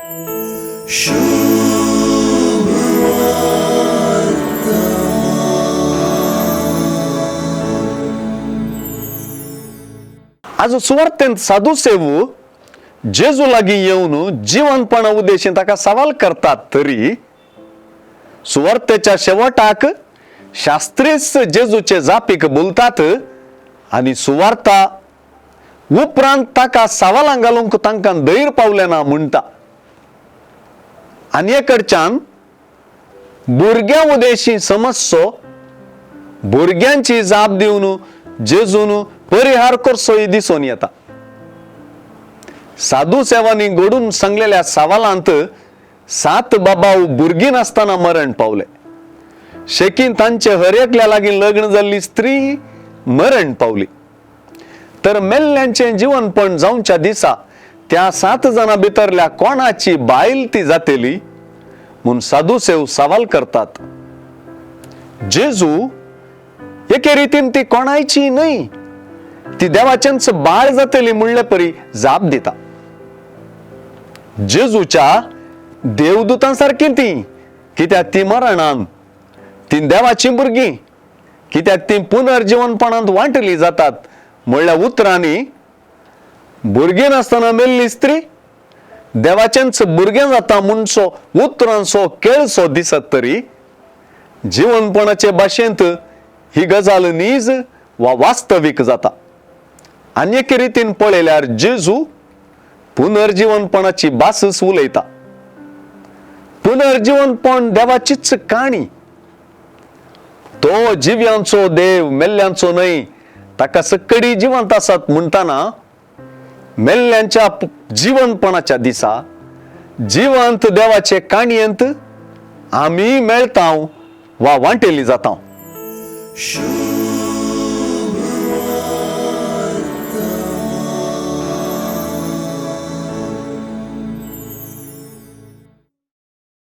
आज सुवार्थेंत साधू सेवू जेजू लागी येऊन जीवनपणा उद्देशीन ताका सवाल करतात तरी सुवार्थेच्या शेवटाक शास्त्रीच जेजूचे जापीक बोलतात आणि सुवार्ता उपरांत ताका सवालां घालूंक तांकां धैर्य पावलें ना म्हणटा. आनी एकडच्यान भुरग्यां उदेशी समस्यो भुरग्यांची जाप दिवन जेजून परिहार करचोय दिसून येता. साधू सेवांनी घडून सांगलेल्या सवालांत 7 बाबाव भुरगीं नासतना मरण पावले. शेकीन तांचे हर एकल्या लागीं लग्न जाल्ली स्त्री मरण पावली. तर मेल्ल्यांचे जीवनपण जावच्या दिसा त्या 7 जाणां भितरल्या कोणाची बायल ती जातेली म्हूण साधू सेव सवाल करतात. जेजू एके रितीन ती कोणाची न्हय, ती देवाचेंच बाळ जातली म्हणले परी जाप दिता. जेजूच्या देवदूतां सारकी ती, कित्याक ती मरणान, ती देवाची भुरगीं, कित्याक ती पुनर्जीवनपणांत वांटली जातात म्हणल्या उतरांनी भुरगीं नासतना मेल्ली स्त्री देवाचेंच भुरगें जाता म्हणचो उतरांचो केळसो दिसत तरी जीवनपणाचे भाशेंत ही गजाल नीज वा वास्तवीक जाता. आनी एके रितीन पळयल्यार जेजू पुनर्जीवनपणाची भासच उलयता. पुनर्जीवनपण देवाचीच काणी. तो जिव्यांचो देव मेल्ल्यांचो न्हय, ताका सकडी जिवंत आसात म्हणटाना मेल्ल्यांच्या जीवनपणाच्या दिसा जिवंत देवाचे काणयेंत आमी मेळटाव वा वांटेली जाता.